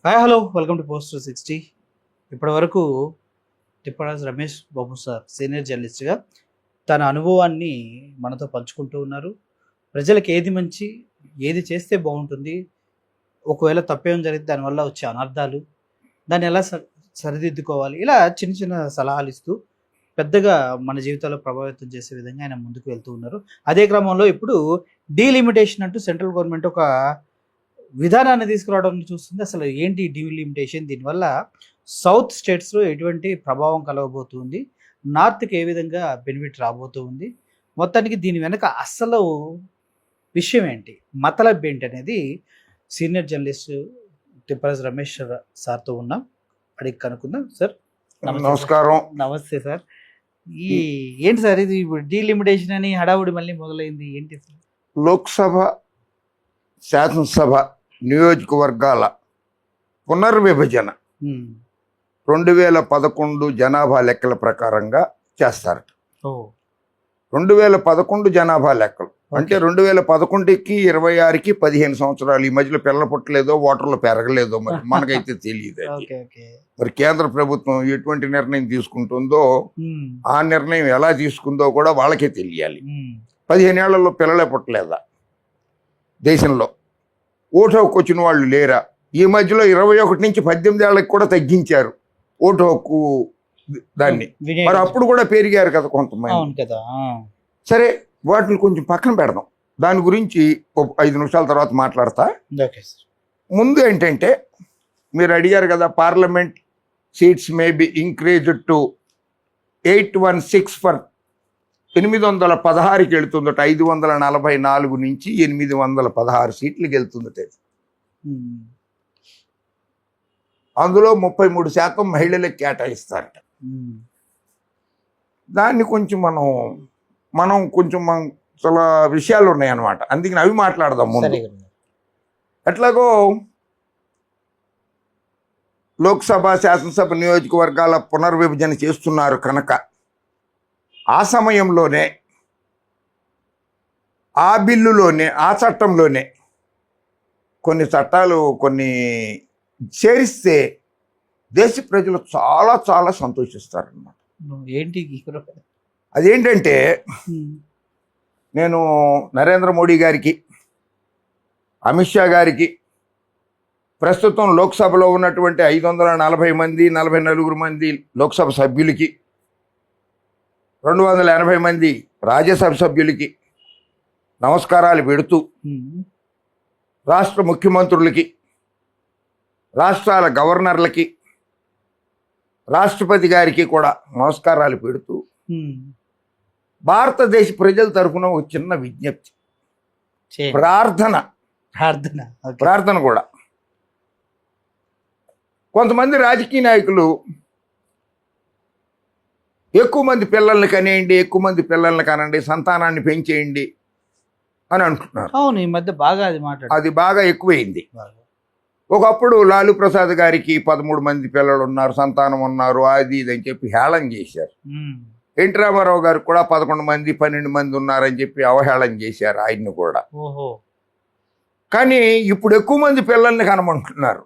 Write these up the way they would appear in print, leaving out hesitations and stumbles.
Hi hello welcome to post 60. ఇప్పటి వరకు Tipparaju Ramesh Babu sir senior జర్నలిస్ట్గా తన అనుభవాన్ని మనతో పంచుకుంటూ ఉన్నారు. ప్రజలకు ఏది మంచి, ఏది చేస్తే బాగుంటుంది, ఒకవేళ తప్పేం జరిగితే దానివల్ల వచ్చే అనర్థాలు, దాన్ని ఎలా సరిదిద్దుకోవాలి, ఇలా చిన్న చిన్న సలహాలు ఇస్తూ పెద్దగా మన జీవితాల్లో ప్రభావితం చేసే విధంగా ఆయన ముందుకు వెళ్తూ ఉన్నారు. అదే క్రమంలో ఇప్పుడు డీలిమిటేషన్ అంటూ సెంట్రల్ గవర్నమెంట్ ఒక విధానాన్ని తీసుకురావడం చూస్తుంది. అసలు ఏంటి డీలిమిటేషన్, దీనివల్ల సౌత్ స్టేట్స్లో ఎటువంటి ప్రభావం కలగబోతుంది, నార్త్కి ఏ విధంగా బెనిఫిట్ రాబోతూ ఉంది, మొత్తానికి దీని వెనక అసలు విషయం ఏంటి, మతలబ్ ఏంటి అనేది సీనియర్ జర్నలిస్ట్ తిప్పరాజు రమేష్ సార్తో ఉన్నాం, అడిగి కనుక్కుందాం. సార్ నమస్కారం. నమస్తే సార్. ఏంటి సార్ ఇది డీలిమిటేషన్ అని హడావుడి మళ్ళీ మొదలైంది, ఏంటి సార్? లోక్సభ శాసనసభ నియోజకవర్గాల పునర్విభజన 2011 జనాభా లెక్కల ప్రకారంగా చేస్తారు. 2011 జనాభా లెక్కలు అంటే 2011కి 26కి 15 సంవత్సరాలు. ఈ మధ్యలో పిల్లలు పుట్టలేదో, ఓటర్లు పెరగలేదో మరి మనకైతే తెలియదు. మరి కేంద్ర ప్రభుత్వం ఎటువంటి నిర్ణయం తీసుకుంటుందో, ఆ నిర్ణయం ఎలా తీసుకుందో కూడా వాళ్ళకే తెలియాలి. 15 ఏళ్లలో పిల్లలే పుట్టలేదా దేశంలో? ఓటు హక్కు వచ్చిన వాళ్ళు లేరా? ఈ మధ్యలో 21 నుంచి 18 ఏళ్ళకి కూడా తగ్గించారు ఓటు హక్కు దాన్ని. మరి అప్పుడు కూడా పెరిగారు కదా కొంతమంది. సరే, వాటిని కొంచెం పక్కన పెడదాం. దాని గురించి 5 నిమిషాల తర్వాత మాట్లాడతా. ముందు ఏంటంటే, మీరు అడిగారు కదా, parliament seats may be increased to 816 for 816కి వెళ్తుందట. 544 నుంచి 816 సీట్లకి వెళ్తుందట. అందులో 33% మహిళలకు కేటాయిస్తారట. దాన్ని కొంచెం మనం కొంచెం చాలా విషయాలు ఉన్నాయన్నమాట, అందుకని అవి మాట్లాడదాం ముందు. ఎట్లాగో లోక్సభ శాసనసభ నియోజకవర్గాల పునర్విభజన చేస్తున్నారు కనుక ఆ సమయంలోనే, ఆ బిల్లులోనే, ఆ చట్టంలోనే కొన్ని చట్టాలు కొన్ని చేరిస్తే దేశ ప్రజలు చాలా చాలా సంతోషిస్తారన్నమాట. ఏంటి అదేంటంటే, నేను నరేంద్ర మోడీ గారికి, అమిత్ షా గారికి, ప్రస్తుతం లోక్సభలో ఉన్నటువంటి 540 మంది 44 మంది లోక్సభ సభ్యులకి, 280 మంది రాజ్యసభ సభ్యులకి నమస్కారాలు పెడుతూ, రాష్ట్ర ముఖ్యమంత్రులకి, రాష్ట్రాల గవర్నర్లకి, రాష్ట్రపతి గారికి కూడా నమస్కారాలు పెడుతూ, భారతదేశ ప్రజల తరఫున ఒక చిన్న విజ్ఞప్తి, ప్రార్థన కూడా. కొంతమంది రాజకీయ నాయకులు ఎక్కువ మంది పిల్లల్ని కనేయండి, ఎక్కువ మంది పిల్లల్ని కనండి, సంతానాన్ని పెంచేయండి అని అంటున్నారు. అవును, ఈ మధ్య బాగా అది బాగా ఎక్కువైంది. ఒకప్పుడు లాలూ ప్రసాద్ గారికి 13 మంది పిల్లలు ఉన్నారు, సంతానం ఉన్నారు, అది ఇది అని చెప్పి హేళన చేశారు. ఎన్టీ రామారావు గారికి కూడా 11 మంది 12 మంది ఉన్నారని చెప్పి అవహేళన చేశారు ఆయన్ని కూడా. కానీ ఇప్పుడు ఎక్కువ మంది పిల్లల్ని కనమంటున్నారు.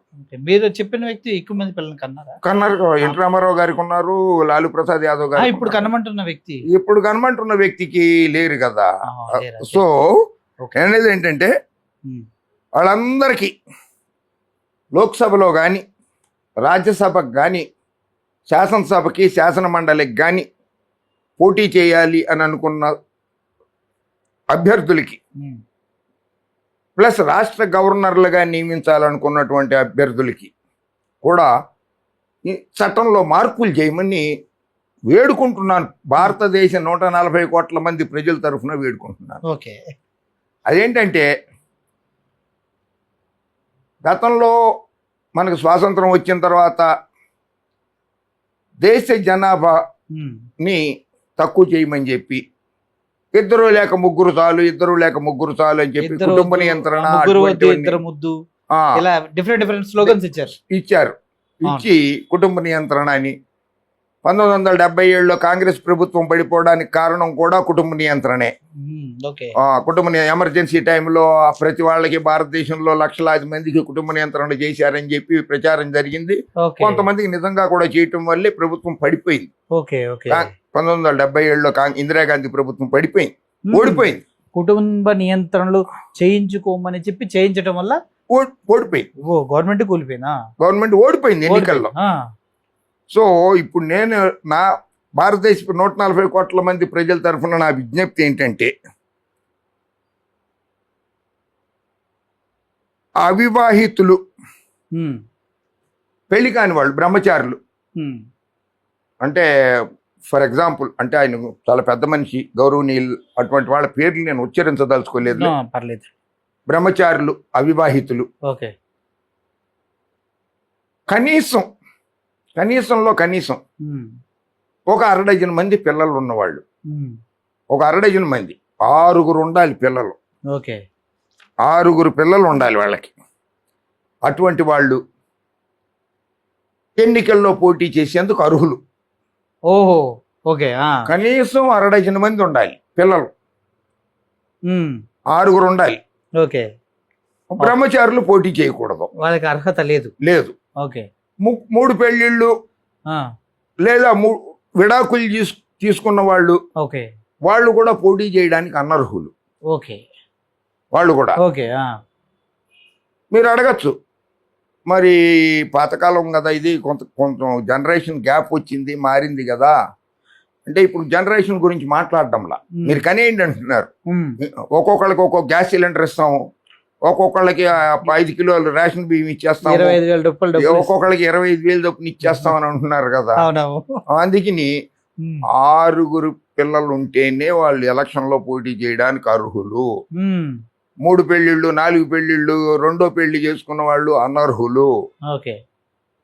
మీరు చెప్పిన వ్యక్తి ఎక్కువ మంది పిల్లల్ని కన్నారు. ఎన్టీ రామారావు గారికి ఉన్నారు, లాలూ ప్రసాద్ యాదవ్ గారు ఇప్పుడు కనమంటున్న వ్యక్తికి లేరు కదా. సో అనేది ఏంటంటే, వాళ్ళందరికీ లోక్సభలో కానీ, రాజ్యసభకు కానీ, శాసనసభకి, శాసన మండలికి కానీ పోటీ చేయాలి అని అనుకున్న అభ్యర్థులకి, ప్లస్ రాష్ట్ర గవర్నర్లుగా నియమించాలనుకున్నటువంటి అభ్యర్థులకి కూడా ఈ చట్టంలో మార్పులు చేయమని వేడుకుంటున్నాను. భారతదేశ 140 కోట్ల మంది ప్రజల తరఫున వేడుకుంటున్నాను. అదేంటంటే, గతంలో మనకు స్వాతంత్రం వచ్చిన తర్వాత దేశ జనాభాని తక్కువ చేయమని చెప్పి, 2 లేక 3 చాలు, 2 లేక 3 చాలు అని చెప్పి కుటుంబ నియంత్రణ ఇచ్చారు. ఇచ్చి కుటుంబ నియంత్రణ అని 1977లో కాంగ్రెస్ ప్రభుత్వం పడిపోవడానికి కారణం కూడా కుటుంబ నియంత్రణే. ఓకే. ఎమర్జెన్సీ టైంలో ప్రతి వాళ్ళకి భారతదేశంలో లక్షలాది మందికి కుటుంబ నియంత్రణ చేశారని చెప్పి ప్రచారం జరిగింది. కొంతమందికి నిజంగా కూడా చేయటం వల్లే ప్రభుత్వం పడిపోయింది. ఓకే. ఓకే. 1977లో ఇందిరాగాంధీ ప్రభుత్వం పడిపోయింది, ఓడిపోయింది. కుటుంబ నియంత్రణలు చేయించుకోమని చెప్పి చేయించడం వల్ల ఓడిపోయింది. గవర్నమెంట్ కూలిపోయిందా? గవర్నమెంట్ ఓడిపోయింది ఎన్నికల్లో. సో ఇప్పుడు నేను నా భారతదేశ 140 కోట్ల మంది ప్రజల తరఫున నా విజ్ఞప్తి ఏంటంటే, అవివాహితులు, పెళ్లి కాని వాళ్ళు, బ్రహ్మచారులు, అంటే ఫర్ ఎగ్జాంపుల్ అంటే ఆయన చాలా పెద్ద మనిషి, గౌరవనీయులు, అటువంటి వాళ్ళ పేర్లు నేను ఉచ్చరించదలుచుకోలేదు. పర్లేదు. బ్రహ్మచారులు, అవివాహితులు, ఓకే, కనీసంలో కనీసం ఒక 1/2 డజన్ మంది పిల్లలు ఉన్నవాళ్ళు, ఒక 1/2 డజన్ మంది, 6 ఉండాలి పిల్లలు. ఓకే, 6 పిల్లలు ఉండాలి వాళ్ళకి. అటువంటి వాళ్ళు ఎన్నికల్లో పోటీ చేసేందుకు అర్హులు. ఓహో, ఓకే. కనీసం 1/2 డజన్ మంది ఉండాలి పిల్లలు, 6 ఉండాలి. ఓకే. బ్రహ్మచారులు పోటీ చేయకూడదు, వాళ్ళకి అర్హత లేదు. లేదు. ఓకే. 3 పెళ్లిళ్ళు లేదా విడాకులు తీసుకున్న వాళ్ళు, ఓకే, వాళ్ళు కూడా పోటీ చేయడానికి అనర్హులు. ఓకే, వాళ్ళు కూడా. ఓకే. మీరు అడగచ్చు, మరి పాతకాలం కదా ఇది, కొంచెం జనరేషన్ గ్యాప్ వచ్చింది, మారింది కదా అంటే, ఇప్పుడు జనరేషన్ గురించి మాట్లాడడంలా. మీరు కనేయండి అంటున్నారు. ఒక్కొక్కళ్ళకి ఒక్కొక్క గ్యాస్ సిలిండర్ ఇస్తాము, ఒక్కొక్కళ్ళకి 5 కిలోలు రేషన్ బియ్యం ఇచ్చేస్తాం, 25,000 రూపాయలు, ఒక్కొక్కళ్ళకి 25,000 చొప్పున ఇచ్చేస్తామని అంటున్నారు కదా. అందుకని 6 పిల్లలు ఉంటేనే వాళ్ళు ఎలక్షన్ లో పోటీ చేయడానికి అర్హులు. 3 పెళ్లిళ్ళు, 4 పెళ్లిళ్ళు, 2వ పెళ్లి చేసుకున్న వాళ్ళు అనర్హులు.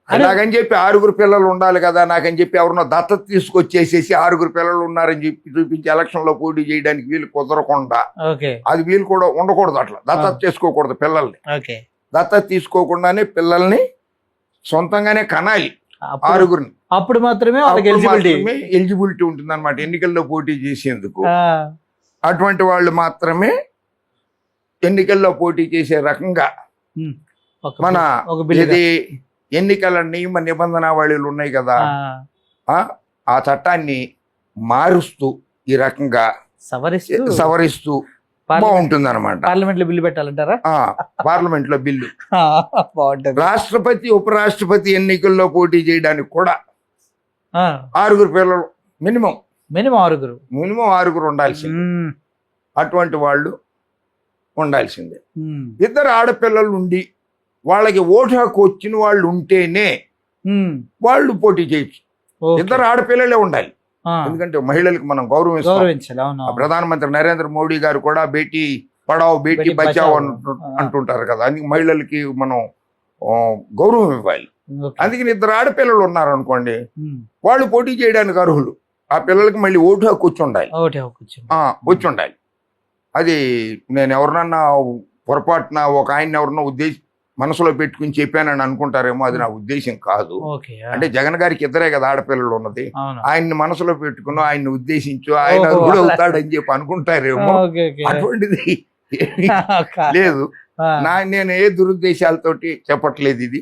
అలాగని చెప్పి 6 పిల్లలు ఉండాలి కదా నాకని చెప్పి ఎవరినో దత్తత తీసుకొచ్చేసేసి 6 పిల్లలు ఉన్నారని చెప్పి చూపించి ఎలక్షన్ లో పోటీ చేయడానికి వీలు కుదరకుండా, అది వీలు కూడా ఉండకూడదు. అట్లా దత్తత చేసుకోకూడదు పిల్లల్ని. దత్తత తీసుకోకుండానే పిల్లల్ని సొంతంగానే కనాలి 6. అప్పుడు మాత్రమే ఎలిజిబిలిటీ ఉంటుంది అనమాట ఎన్నికల్లో పోటీ చేసేందుకు. అటువంటి వాళ్ళు మాత్రమే ఎన్నికల్లో పోటీ చేసే రకంగా మన ఇది ఎన్నికల నియమ నిబంధనావళిలు ఉన్నాయి కదా, ఆ చట్టాన్ని మారుస్తూ ఈ రకంగా సవరిస్తూ బాగుంటుంది అనమాట. పార్లమెంట్ లో బిల్లు పెట్టాలంటారా? పార్లమెంట్ లో బిల్లు. రాష్ట్రపతి, ఉపరాష్ట్రపతి ఎన్నికల్లో పోటీ చేయడానికి కూడా 6 పిల్లలు మినిమం 6 ఉండాల్సింది. అటువంటి వాళ్ళు ఉండాల్సిందే. 2 ఆడపిల్లలు ఉండి వాళ్ళకి ఓటు హక్కు వచ్చిన వాళ్ళు ఉంటేనే వాళ్ళు పోటీ చేయొచ్చు. 2 ఆడపిల్లలే ఉండాలి. ఎందుకంటే మహిళలకు మనం గౌరవించాలి. ప్రధానమంత్రి నరేంద్ర మోడీ గారు కూడా బేటీ పడావ్ బేటీ బచావ్ అంటుంటారు కదా, అందుకే మహిళలకి మనం గౌరవం ఇవ్వాలి. అందుకని 2 ఆడపిల్లలు ఉన్నారు అనుకోండి, వాళ్ళు పోటీ చేయడానికి అర్హులు. ఆ పిల్లలకి మళ్ళీ ఓటు హక్కు వచ్చి ఉండాలి. అది నేను ఎవరినన్నా పొరపాటున ఒక ఆయన ఎవరినో మనసులో పెట్టుకుని చెప్పానని అనుకుంటారేమో, అది నా ఉద్దేశం కాదు. అంటే జగన్ గారికి 2 కదా ఆడపిల్లలు ఉన్నది, ఆయన్ని మనసులో పెట్టుకుని ఆయన్ని ఉద్దేశించు ఆయన అర్హుడు అవుతాడని చెప్పి అనుకుంటారేమో. అటువంటిది లేదు. నేను ఏ దురుద్దేశాలతోటి చెప్పట్లేదు. ఇది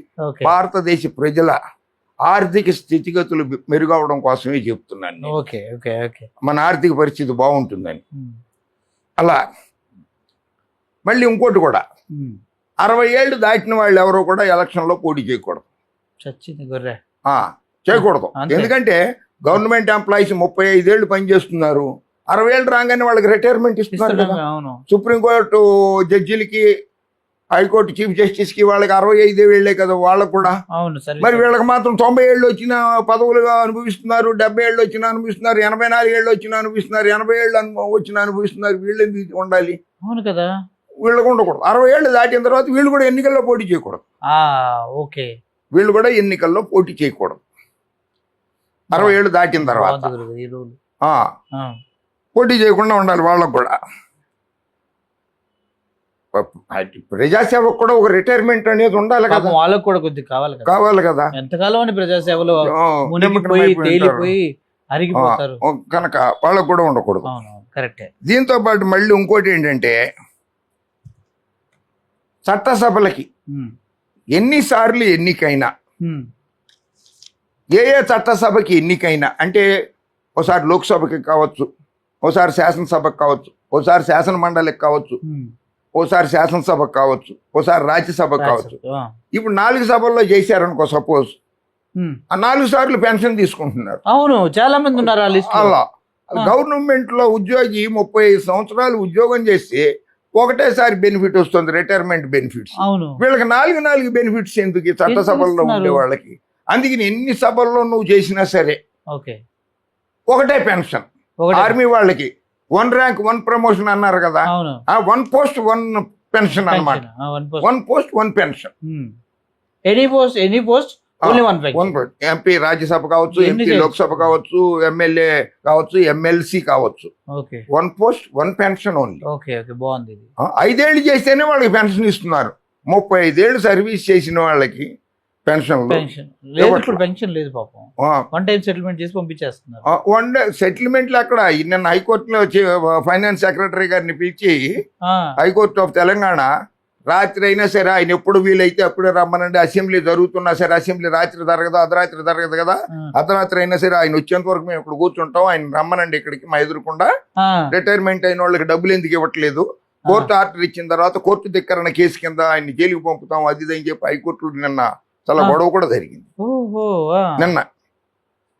భారతదేశ ప్రజల ఆర్థిక స్థితిగతులు మెరుగవడం కోసమే చెప్తున్నాను. మన ఆర్థిక పరిస్థితి బాగుంటుందని. అలా మళ్ళీ ఇంకోటి కూడా, 60 ఏళ్ళు దాటిన వాళ్ళు ఎవరో కూడా ఎలక్షన్ లో పోటీ చేయకూడదు. చేయకూడదు. ఎందుకంటే గవర్నమెంట్ ఎంప్లాయీస్ 35 ఏళ్ళు పనిచేస్తున్నారు, 60 ఏళ్ళు రాగానే వాళ్ళకి రిటైర్మెంట్ ఇస్తున్నారు కదా. సుప్రీంకోర్టు జడ్జిలకి, హైకోర్టు చీఫ్ జస్టిస్ కి వాళ్ళకి 65 ఏళ్లే కదా వాళ్ళకు కూడా. మరి వీళ్ళకి మాత్రం 90 ఏళ్ళు వచ్చిన పదవులుగా అనుభవిస్తున్నారు, 70 ఏళ్ళు వచ్చిన అనుభవిస్తున్నారు, 84 ఏళ్ళు వచ్చిన అనుభవిస్తున్నారు, 80 ఏళ్ళు వచ్చిన అనుభవిస్తున్నారు. వీళ్ళు ఎందుకు ఉండాలి? అవును కదా, వీళ్ళకు ఉండకూడదు. 60 ఏళ్ళు దాటిన తర్వాత వీళ్ళు కూడా ఎన్నికల్లో పోటీ చేయకూడదు. వీళ్ళు కూడా ఎన్నికల్లో పోటీ చేయకూడదు 60 ఏళ్ళు దాటిన తర్వాత. పోటీ చేయకుండా ఉండాలి వాళ్ళకు కూడా. ప్రజాసేవకు కూడా ఒక రిటైర్మెంట్ అనేది ఉండాలి కదా, పాపం వాళ్ళకు కూడా కొద్దిగా కావాలి కదా. కావాలి కదా. ఎంతకాలం అని ప్రజాసేవలో ఆ, మునిగిపోయి నిమగ్నమైపోయి ఉంటారు. తేలిపోయి అరిగిపోతారు. కనుక వాళ్ళకు కూడా ఉండకూడదు. అవును, కరెక్టే. దీంతో పాటు మళ్ళీ ఇంకోటి ఏంటంటే చట్టసభలకి ఎన్నిసార్లు ఎన్నికైనా, ఏ చట్టసభకి ఎన్నికైనా అంటే ఒకసారి లోక్సభకి కావచ్చు, ఒకసారి శాసనసభకి కావచ్చు, ఒకసారి శాసన మండలికి కావచ్చు, ఓసారి శాసనసభకు కావచ్చు, ఓసారి రాజ్యసభకు కావచ్చు. ఇప్పుడు 4 సభల్లో చేశారనుకో సపోజ్, ఆ 4 సార్లు పెన్షన్ తీసుకుంటున్నారు. అవును, చాలా మంది ఉన్నారు ఆ లిస్ట్. అలా గవర్నమెంట్ లో ఉద్యోగి 35 సంవత్సరాలు ఉద్యోగం చేస్తే ఒకటేసారి బెనిఫిట్ వస్తుంది, రిటైర్మెంట్ బెనిఫిట్స్. అవును, వీళ్ళకి 4 బెనిఫిట్స్ ఎందుకు ఈ చట్టసభల్లో ఉండే వాళ్ళకి? అందుకని ఎన్ని సభల్లో నువ్వు చేసినా సరే ఓకే, ఒకటే పెన్షన్. ఆర్మీ వాళ్ళకి 1 ర్యాంక్ 1 ప్రమోషన్ అన్నారు కదా, అవును, 1 పోస్ట్ 1 పెన్షన్ అన్నమాట. 1 post 1 pension. Any post only 1 pension. MP Rajya Sabha కావచ్చు, ఎన్ని ఎంపీ లోక్సభ కావచ్చు, ఎమ్మెల్యే కావచ్చు, ఎమ్మెల్సీ కావచ్చు. Okay, 1 post 1 pension only. Okay, okay, బాగుంది ఇది. 5 ఏళ్ళు చేస్తేనే వాళ్ళకి పెన్షన్ ఇస్తున్నారు. 35 ఏళ్ళు సర్వీస్ చేసిన వాళ్ళకి పెన్షన్ పెన్షన్ లేదు, ఇప్పుడు పెన్షన్ లేదు పాపం. 1 టైం సెటిల్మెంట్ చేసి పంపించేస్తున్నారు. 1 డే సెటిల్మెంట్లు అక్కడ. నిన్న హైకోర్టులో ఫైనాన్స్ సెక్రటరీ గారిని పిలిచి, హైకోర్టు ఆఫ్ తెలంగాణ, రాత్రి అయినా సరే ఆయన ఎప్పుడు వీలైతే అప్పుడే రమ్మనండి, అసెంబ్లీ జరుగుతున్నా సరే, అసెంబ్లీ రాత్రి జరగదు, అర్ధరాత్రి జరగదు కదా, అర్ధరాత్రి అయినా సరే ఆయన వచ్చేంత వరకు మేము ఇక్కడ కూర్చుంటాం, ఆయన రమ్మనండి ఇక్కడికి మా ఎదురుకుండా. రిటైర్మెంట్ అయిన వాళ్ళకి డబ్బులు ఎందుకు ఇవ్వట్లేదు, కోర్టు ఆర్డర్ ఇచ్చిన తర్వాత కోర్టు ధిక్కరణ కేసు కింద ఆయన జైలుకి పంపుతాం, అది అని చెప్పి హైకోర్టులో నిన్న చాలా గొడవ కూడా జరిగింది నిన్న.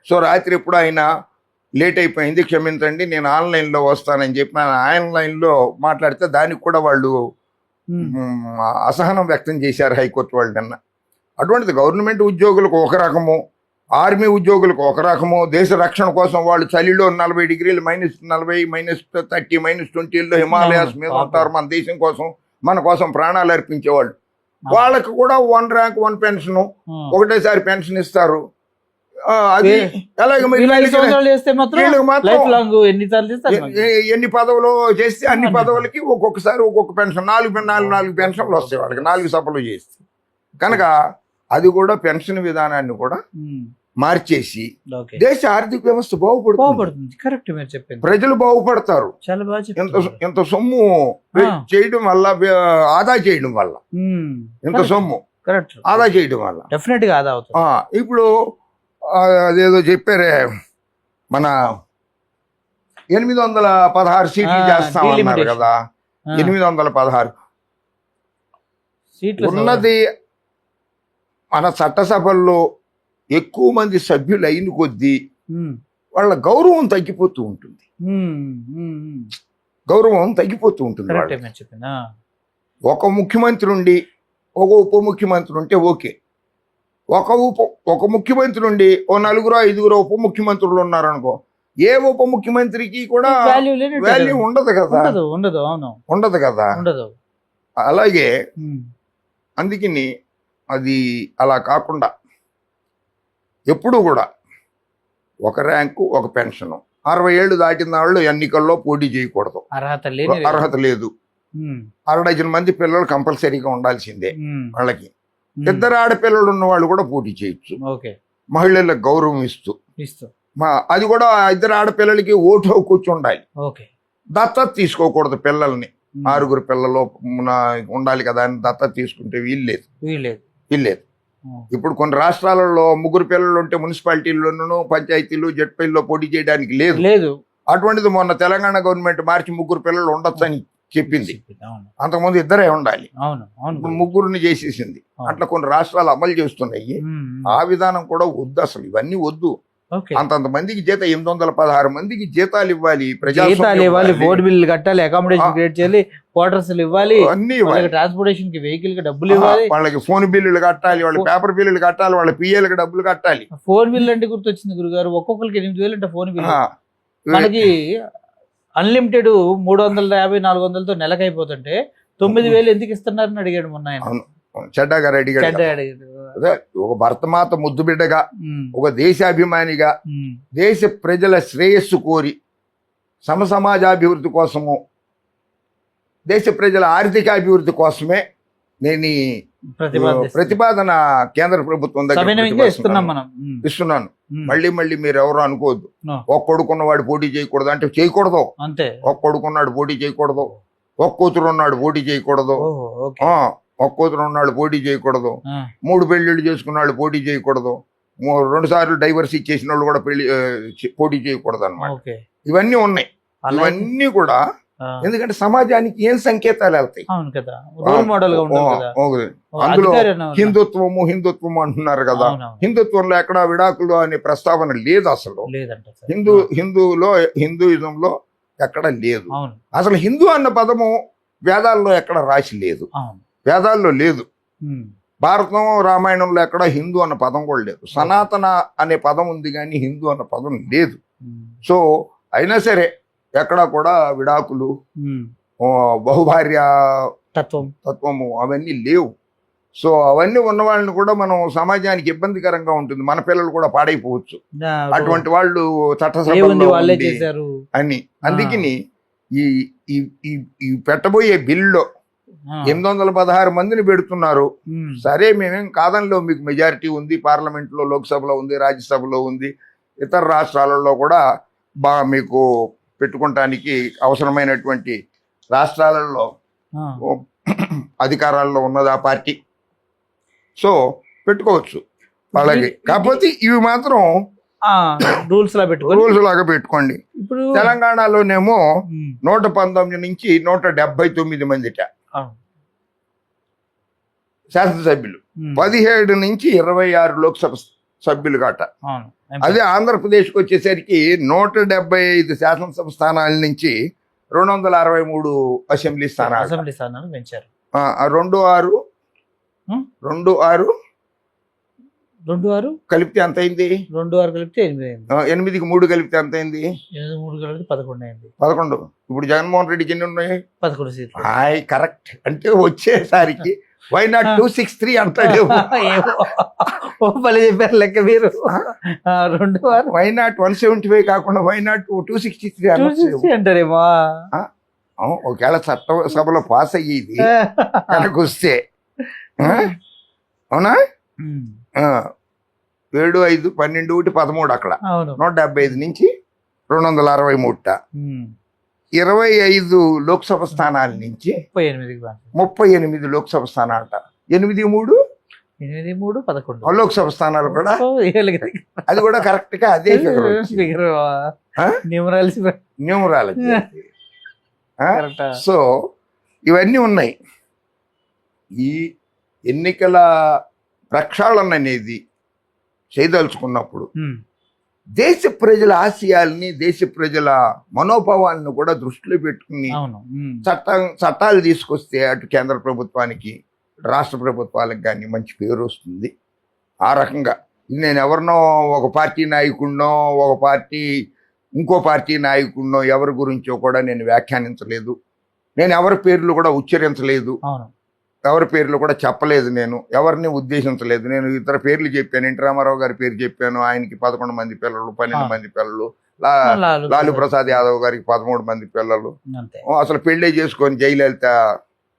సో రాత్రి ఎప్పుడు ఆయన లేట్ అయిపోయింది, క్షమించండి నేను ఆన్లైన్లో వస్తానని చెప్పి ఆయన ఆన్లైన్లో మాట్లాడితే దానికి కూడా వాళ్ళు అసహనం వ్యక్తం చేశారు హైకోర్టు వాళ్ళు నిన్న. అటువంటిది గవర్నమెంట్ ఉద్యోగులకు ఒక రకము, ఆర్మీ ఉద్యోగులకు ఒక రకము. దేశ రక్షణ కోసం వాళ్ళు చలిలో 40 డిగ్రీలు -40, -30, -20లో హిమాలయాస్ మీద ఉంటారు మన దేశం కోసం, మన కోసం ప్రాణాలు అర్పించేవాళ్ళు. వాళ్ళకు కూడా 1 ర్యాంక్ 1 పెన్షన్, ఒకటేసారి పెన్షన్ ఇస్తారు. అది అలాగే ఎన్ని పదవులు చేస్తే అన్ని పదవులకి ఒక్కొక్కసారి ఒక్కొక్క పెన్షన్, 4 పెన్షన్లు వస్తాయి వాళ్ళకి 4 సభలు చేస్తే. కనుక అది కూడా పెన్షన్ విధానాన్ని కూడా మార్చేసి దేశ ఆర్థిక వ్యవస్థ బాగుపడుతుంది. కరెక్ట్, మీరు చెప్పింది. ప్రజలు బాగుపడతారు. చాలా బాగా ఇంత సొమ్ము చేయడం వల్ల, ఆదా చేయడం వల్ల, ఇంత సొమ్ము ఆదా చేయడం వల్ల డెఫినెట్ గా ఆదా అవుతుంది. ఇప్పుడు అదేదో చెప్పారే, మన 816 సీట్లు చేస్తామన్నారు కదా, 816 సీట్లు ఉన్నది. మన చట్టసభల్లో ఎక్కువ మంది సభ్యులు అయిన కొద్దీ వాళ్ళ గౌరవం తగ్గిపోతూ ఉంటుంది. ఒక ముఖ్యమంత్రి ఉండి ఒక ఉప ముఖ్యమంత్రి ఉంటే ఓకే. ఒక ముఖ్యమంత్రి ఉండి ఓ 4-5 ఉప ముఖ్యమంత్రులు ఉన్నారనుకో, ఏ ఉప ముఖ్యమంత్రికి కూడా వాల్యూ ఉండదు కదా. ఉండదు కదా. అలాగే అందుకని అది అలా కాకుండా ఎప్పుడు కూడా 1 ర్యాంకు 1 పెన్షన్. 60 ఏళ్ళు దాటిన వాళ్ళు ఎన్నికల్లో పోటీ చేయకూడదు, అర్హత లేదు. 6 డజన్ మంది పిల్లలు కంపల్సరీగా ఉండాల్సిందే వాళ్ళకి. 2 ఆడపిల్లలు ఉన్న వాళ్ళు కూడా పోటీ చేయొచ్చు, మహిళలకు గౌరవం ఇస్తూ. అది కూడా 2 ఆడపిల్లలకి ఓటు హక్కు ఉండాలి. దత్తత తీసుకోకూడదు పిల్లల్ని. 6 పిల్లలు ఉండాలి కదా అని దత్తత తీసుకుంటే వీల్లేదు. ఇప్పుడు కొన్ని రాష్ట్రాలలో 3 పిల్లలు ఉంటే మున్సిపాలిటీల్లోనూ, పంచాయతీలు, జడ్పీల్లో పోటీ చేయడానికి లేదు. అటువంటిది మొన్న తెలంగాణ గవర్నమెంట్ మార్చి 3 పిల్లలు ఉండొచ్చు అని చెప్పింది. అంతకుముందు 2 ఉండాలి, ఇప్పుడు 3 చేసేసింది. అట్లా కొన్ని రాష్ట్రాలు అమలు చేస్తున్నాయి. ఆ విధానం కూడా వద్దు, అసలు ఇవన్నీ వద్దు. అంతంత మందికి జీతం 816 మందికి జీతాలు ఇవ్వాలి, బోర్డు బిల్లు కట్టాలి, అకామిడేషన్ క్రియేట్ చేయాలి, క్వార్టర్స్ ఇవ్వాలి, అన్ని ట్రాన్స్పోర్టేషన్ కి వెహికల్ కి డబ్బులు ఇవ్వాలి, వాళ్ళకి ఫోన్ బిల్లులు కట్టాలి, వాళ్ళ పేపర్ బిల్లులు కట్టాలి, వాళ్ళ పిఎల్కి డబ్బులు కట్టాలి. ఫోన్ బిల్లు అంటే గుర్తొచ్చింది గురుగారు, ఒక్కొక్కరికి 8,000 అంటే ఫోన్ బిల్లు. మనకి అన్లిమిటెడ్ 350-400తో నెలకు అయిపోతుంటే 9,000 ఎందుకు ఇస్తున్నారని అడిగాడు మొన్న ఆయన. చెడ్డా గారు అడిగాడు. ఒక భర్తమాత ముద్దు బిడ్డగా, ఒక దేశాభిమానిగా, దేశ ప్రజల శ్రేయస్సు కోరి, సమసమాజాభివృద్ధి కోసము దేశ ప్రజల ఆర్థిక అభివృద్ధి కోసమే నేను ఈ ప్రతిపాదన కేంద్ర ప్రభుత్వం దగ్గర ఇస్తున్నాం మనం. ఇస్తున్నాను. మళ్ళీ మీరు ఎవరు అనుకోవద్దు, ఒక కొడుకున్నవాడు పోటీ చేయకూడదు అంటే చేయకూడదు. అంతే, ఒక కొడుకున్నాడు పోటీ చేయకూడదు, ఒక కూతురు ఉన్నాడు పోటీ చేయకూడదు, ఒక కూతురు ఉన్నాడు పోటీ చేయకూడదు, 3 పెళ్లిళ్ళు చేసుకున్నాడు పోటీ చేయకూడదు, 2 సార్లు డైవర్స్ ఇచ్చేసిన వాళ్ళు కూడా పోటీ చేయకూడదు అన్నమాట. ఇవన్నీ ఉన్నాయి. ఇవన్నీ కూడా ఎందుకంటే సమాజానికి ఏం సంకేతాలు వెళ్తాయి. అందులో హిందుత్వము అంటున్నారు కదా, హిందుత్వంలో ఎక్కడ విడాకులు అనే ప్రస్తావన లేదు అసలు. హిందూయిజంలో ఎక్కడ లేదు అసలు. హిందూ అన్న పదము వేదాల్లో ఎక్కడ రాసి లేదు, వేదాల్లో లేదు. భారతం రామాయణంలో ఎక్కడ హిందూ అన్న పదం కూడా లేదు. సనాతన అనే పదం ఉంది కానీ హిందూ అన్న పదం లేదు. సో అయినా సరే ఎక్కడ కూడా విడాకులు, బహుభార్య తత్వము అవన్నీ లేవు. సో అవన్నీ ఉన్న వాళ్ళని కూడా మనం సమాజానికి ఇబ్బందికరంగా ఉంటుంది, మన పిల్లలు కూడా పాడైపోవచ్చు. అటువంటి వాళ్ళు చట్టసభలో అని అందుకని ఈ పెట్టబోయే బిల్లులో 816 మందిని పెడుతున్నారు. సరే, మేమేం కాదంలో, మీకు మెజారిటీ ఉంది, పార్లమెంట్లో, లోక్సభలో ఉంది, రాజ్యసభలో ఉంది, ఇతర రాష్ట్రాలలో కూడా మీకు పెట్టుకోవటానికి అవసరమైనటువంటి రాష్ట్రాలలో అధికారాల్లో ఉన్నది ఆ పార్టీ. సో పెట్టుకోవచ్చు వాళ్ళకి. కాకపోతే ఇవి మాత్రం రూల్స్ లాగా పెట్టుకోండి. తెలంగాణలోనేమో 119 నుంచి 179 మందిట శాసనసభ్యులు, 17 నుంచి 26 లోక్సభ సభ్యులు గట. అదే ఆంధ్రప్రదేశ్కి వచ్చేసరికి 175 శాసనసభ స్థానాల నుంచి 263 అసెంబ్లీ స్థానాలు పెంచారు. 2 కలిపితే ఎంత అయింది? 2 కలిపితే 8కి 3 కలిపితే ఎంత అయింది? 11 అయింది. 11. ఇప్పుడు జగన్మోహన్ రెడ్డికి ఎన్ని ఉన్నాయి? 11 సీట్లు. కరెక్ట్. అంటే వచ్చేసరికి వై నాట్ 263 అంటాడు. చెప్పారు లెక్క మీరు. 2 వై నాట్ 175 కాకుండా వై నాట్ 263 అంటారేమో. ఒకవేళ చట్టసభలో పాస్ అయ్యేది కనుక వస్తే అవునా? 7, 5, 12, 13 అక్కడ 175 నుంచి 263. 25 లోక్సభ స్థానాల నుంచి 38 లోక్సభ స్థానాలట. 8, 3 11 లోక్సభ స్థానాలు కూడా. అది కూడా కరెక్ట్ గా అదే న్యూమరాలజీ. సో ఇవన్నీ ఉన్నాయి. ఈ ఎన్నికల ప్రక్షాళన అనేది చేయదలుచుకున్నప్పుడు దేశ ప్రజల ఆశయాల్ని, దేశ ప్రజల మనోభావాలను కూడా దృష్టిలో పెట్టుకుని చట్టాలు తీసుకొస్తే అటు కేంద్ర ప్రభుత్వానికి, రాష్ట్ర ప్రభుత్వాలకు కానీ మంచి పేరు వస్తుంది. ఆ రకంగా నేను ఎవరినో ఒక పార్టీ నాయకుడినో, ఇంకో పార్టీ నాయకుడినో ఎవరి గురించో కూడా నేను వ్యాఖ్యానించలేదు. నేను ఎవరి పేర్లు కూడా ఉచ్చరించలేదు, ఎవరి పేర్లు కూడా చెప్పలేదు, నేను ఎవరిని ఉద్దేశించలేదు. నేను ఇతర పేర్లు చెప్పాను. ఎన్టీ రామారావు గారి పేరు చెప్పాను, ఆయనకి 11 మంది పిల్లలు, 12 మంది పిల్లలు. లాలూ ప్రసాద్ యాదవ్ గారికి 13 మంది పిల్లలు. అసలు పెళ్లి చేసుకొని జయలలిత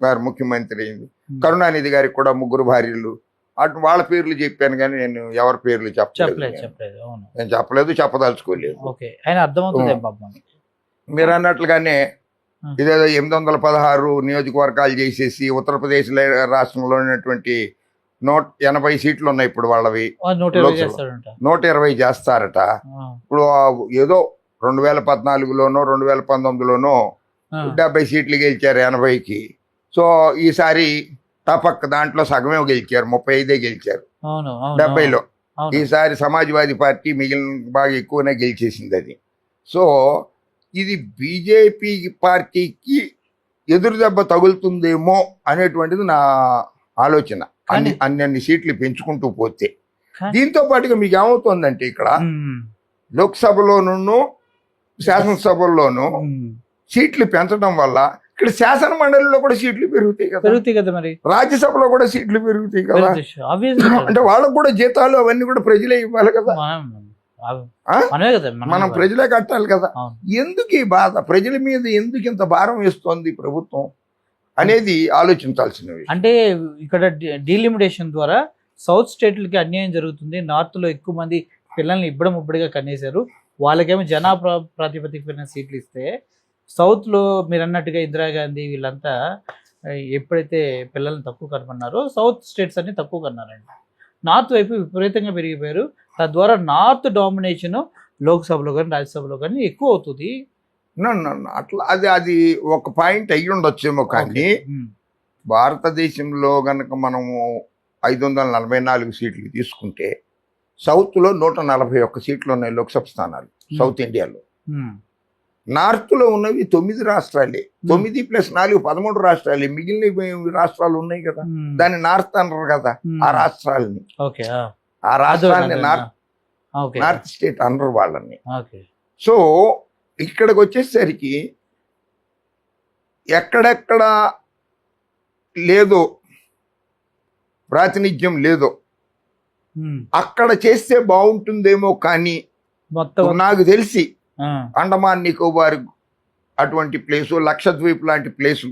గారు ముఖ్యమంత్రి అయింది. కరుణానిధి గారికి కూడా 3 భార్యలు. అటు వాళ్ళ పేర్లు చెప్పాను కానీ నేను ఎవరి పేర్లు నేను చెప్పలేదు, చెప్పదలుచుకోలేదు. మీరు అన్నట్లుగానే ఇదేదో 816 నియోజకవర్గాలు చేసేసి ఉత్తరప్రదేశ్ రాష్ట్రంలో ఉన్నటువంటి 180 సీట్లు ఉన్నాయి ఇప్పుడు వాళ్ళవి. 120 చేస్తారట. ఇప్పుడు ఏదో 2014లోనో 2019లోనో 70 సీట్లు గెలిచారు 80కి. సో ఈసారి తపక్ దాంట్లో సగమే గెలిచారు, 35 గెలిచారు 70లో. ఈసారి సమాజ్వాదీ పార్టీ మిగిలిన బాగా ఎక్కువనే గెలిచేసింది అది. సో ఇది బీజేపీ పార్టీకి ఎదురు దెబ్బ తగులుతుందేమో అనేటువంటిది నా ఆలోచన. అన్ని సీట్లు పెంచుకుంటూ పోతే. దీంతో పాటుగా మీకు ఏమవుతుందంటే ఇక్కడ లోక్సభలోనూ శాసనసభల్లోనూ సీట్లు పెంచడం వల్ల ఇక్కడ శాసన మండలిలో కూడా సీట్లు పెరుగుతాయి కదా, మరి రాజ్యసభలో కూడా సీట్లు పెరుగుతాయి కదా. అంటే వాళ్ళకు కూడా జీతాలు అవన్నీ కూడా ప్రజలే ఇవ్వాలి కదా, మనం ప్రజలే కట్టాలి కదా. ఎందుకు ఈ బాధ? ప్రజల మీద ఎందుకు ఇంత భారం వేస్తోంది ప్రభుత్వం? అనేది ఆలోచించాల్సిన విషయం. అంటే ఇక్కడ డీలిమిటేషన్ ద్వారా సౌత్ స్టేట్లకి అన్యాయం జరుగుతుంది. నార్త్ లో ఎక్కువ మంది పిల్లల్ని ఇబ్బడిగా కనేశారు. వాళ్ళకేమో ప్రాతిపదికన సీట్లు ఇస్తే, సౌత్ లో మీరు అన్నట్టుగా ఇందిరాగాంధీ వీళ్ళంతా ఎప్పుడైతే పిల్లల్ని తక్కువ కనమన్నారో సౌత్ స్టేట్స్ అన్ని తక్కువ కన్నారండి. నార్త్ వైపు విపరీతంగా పెరిగిపోయారు. తద్వారా నార్త్ డామినేషన్ లోక్సభలో కానీ రాజ్యసభలో కానీ ఎక్కువ అవుతుంది. అట్లా అది ఒక పాయింట్ అయ్యి ఉండొచ్చేమో, కానీ భారతదేశంలో గనక మనము 544 సీట్లు తీసుకుంటే సౌత్లో 141 సీట్లు ఉన్నాయి లోక్సభ స్థానాలు సౌత్ ఇండియాలో. నార్త్లో ఉన్నవి 9 రాష్ట్రాలే. 9 + 4 13 రాష్ట్రాలే. మిగిలిన రాష్ట్రాలు ఉన్నాయి కదా, దాన్ని నార్త్ అనరు కదా. ఆ రాష్ట్రాలని నార్త్ స్టేట్ అనరు వాళ్ళని. సో ఇక్కడికి వచ్చేసరికి ఎక్కడెక్కడ లేదో ప్రాతినిధ్యం లేదో అక్కడ చేస్తే బాగుంటుందేమో, కానీ నాకు తెలిసి అండమాన్ నికోబార్ అటువంటి ప్లేసు, లక్షద్వీప్ లాంటి ప్లేసు